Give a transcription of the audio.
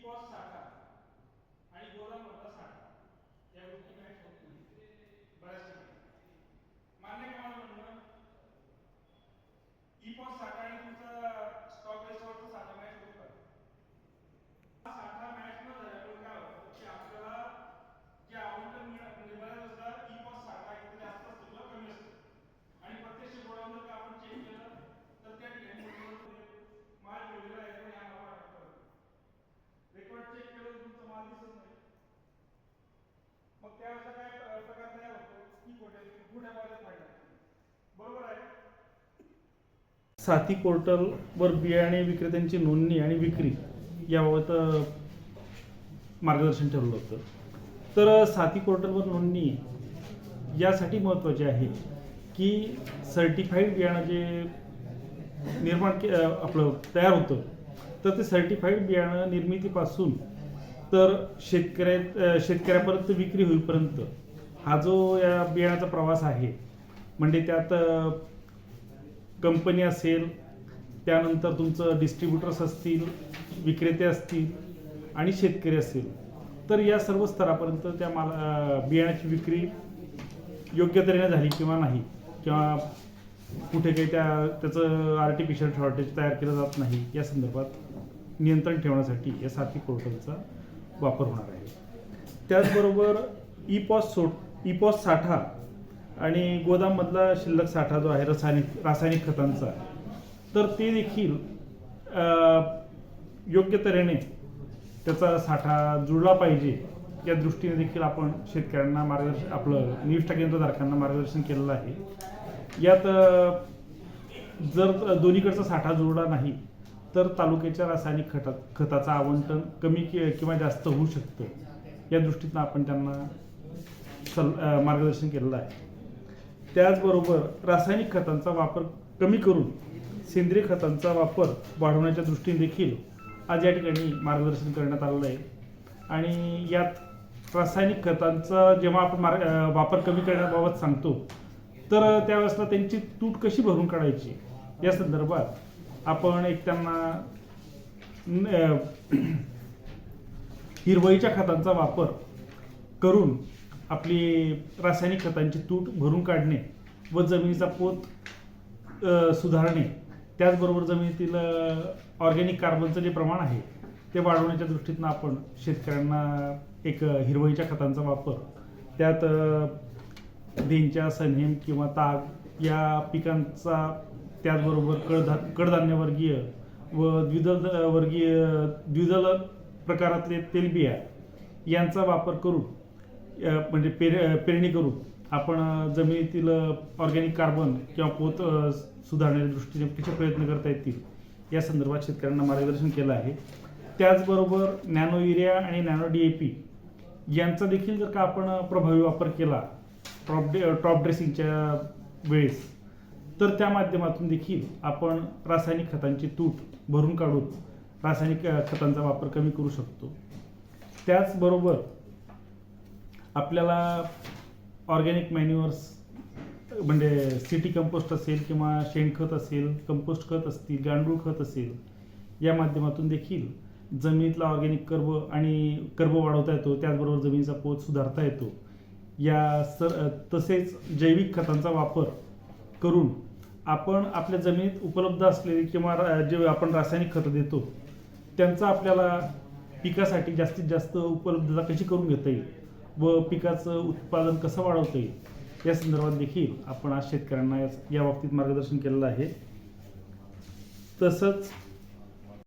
Pause साठा आणि गोदाममधला साठा या गोष्टी मॅच होत नाही बऱ्याच ठिकाणी. मान्य का मला म्हणणं? ई पॉज साठा आणि तुमचा स्टॉक रेशोवरचा साठा मॅच होतो का? हा साठा मॅच न झाल्यामुळे काय होतं की आपल्याला जे आवंटन म्हणजे बऱ्याचदा ई पॉज साठा किती जास्त असतो किंवा कमी असतो आणि प्रत्यक्ष गोडाऊन जर आपण चेक केलं तर त्या ठिकाणी माल ठेवलेला आहे पण या नावावर रेकॉर्ड चेक केलं तुमचा माल दिसत नाही. मग त्यावेळेस काय प्रकार तयार होतो की खोट्या बाजूला फायदा. बरोबर आहे. साथी पोर्टल वर बियाणे विक्रेत्यांची नोंदणी आणि विक्री याबाबत मार्गदर्शन ठरवलं होतं. तर साथी पोर्टलवर नोंदणी यासाठी महत्त्वाची आहे की सर्टिफाईड बियाणं जे आपलं तयार होतं तर ते सर्टिफाईड बियाणं निर्मितीपासून तर शेतकऱ्यापर्यंत विक्री होईपर्यंत हा जो या बियाण्याचा प्रवास आहे म्हणजे त्यात कंपनी असेल, त्यानंतर तुमचं डिस्ट्रीब्युटर्स असतील, विक्रेते असतील आणि शेतकरी असेल, तर या सर्व स्तरापर्यंत त्या बियाण्याची विक्री योग्य तऱ्हेने झाली किंवा नाही, किंवा कुठे काही त्याचं आर्टिफिशियल शॉर्टेज तयार केलं जात नाही, या संदर्भात नियंत्रण ठेवण्यासाठी या साथी पोर्टलचा वापर होणार आहे. त्याचबरोबर ई पॉज साठा आणि गोदाममधला शिल्लक साठा जो आहे रासायनिक खतांचा, तर ते देखील योग्य तऱ्हेने त्याचा साठा जुळला पाहिजे या दृष्टीने देखील आपण शेतकऱ्यांना आपलं निविष्ठा केंद्रधारकांना मार्गदर्शन केलेलं आहे. यात जर दोन्हीकडचा साठा जुळला नाही तर तालुक्याच्या रासायनिक खताचं आवंटन कमी किंवा जास्त होऊ शकतं या दृष्टीनं आपण त्यांना मार्गदर्शन केलेलं आहे. त्याचबरोबर रासायनिक खतांचा वापर कमी करून सेंद्रिय खतांचा वापर वाढवण्याच्या दृष्टीने देखील आज या ठिकाणी मार्गदर्शन करण्यात आलेलं आहे. आणि यात रासायनिक खतांचा जेव्हा आपण वापर कमी करण्याबाबत सांगतो तर त्यावेळेसला त्यांची तूट कशी भरून काढायची या संदर्भात आपण एक त्यांना हिरवळीच्या खतांचा वापर करून आपली रासायनिक खतांची तूट भरून काढणे व जमिनीचा पोत सुधारणे, त्याचबरोबर जमिनीतील ऑर्गॅनिक कार्बनचं जे प्रमाण आहे ते वाढवण्याच्या दृष्टीनं आपण शेतकऱ्यांना एक हिरवळीच्या खतांचा वापर, त्यात देंच्या, सनहेम किंवा ताग या पिकांचा, त्याचबरोबर कडधान्यवर्गीय व द्विदल प्रकारातले तेलबिया यांचा वापर करून म्हणजे पेरणी करून आपण जमिनीतील ऑर्गॅनिक कार्बन किंवा पोत सुधारण्याच्या दृष्टीने कसे प्रयत्न करता येतील या संदर्भात शेतकऱ्यांना मार्गदर्शन केलं आहे. त्याचबरोबर नॅनो युरिया आणि नॅनो DAP यांचा देखील जर का आपण प्रभावी वापर केला टॉप ड्रेसिंगच्या वेळेस, तर त्या माध्यमातून देखील आपण रासायनिक खतांची तूट भरून काढून रासायनिक खतांचा वापर कमी करू शकतो. त्याचबरोबर आपल्याला ऑर्गॅनिक मॅन्युअर्स म्हणजे सिटी कंपोस्ट असेल किंवा शेणखत असेल, कंपोस्ट खत असतील, गांडूळ खत असेल, या माध्यमातून देखील जमिनीतला ऑर्गॅनिक कर्ब वाढवता येतो, त्याचबरोबर जमिनीचा पोत सुधारता येतो. तसेच जैविक खतांचा वापर करून आपण आपल्या जमिनीत उपलब्ध असलेली किंवा जे आपण रासायनिक खतं देतो त्यांचा आपल्याला पिकासाठी जास्तीत जास्त उपलब्धता कशी करून घेता येईल व पिकाचं उत्पादन कसं वाढवता येईल या संदर्भात देखील आपण आज शेतकऱ्यांना या बाबतीत मार्गदर्शन केलेलं आहे. तसंच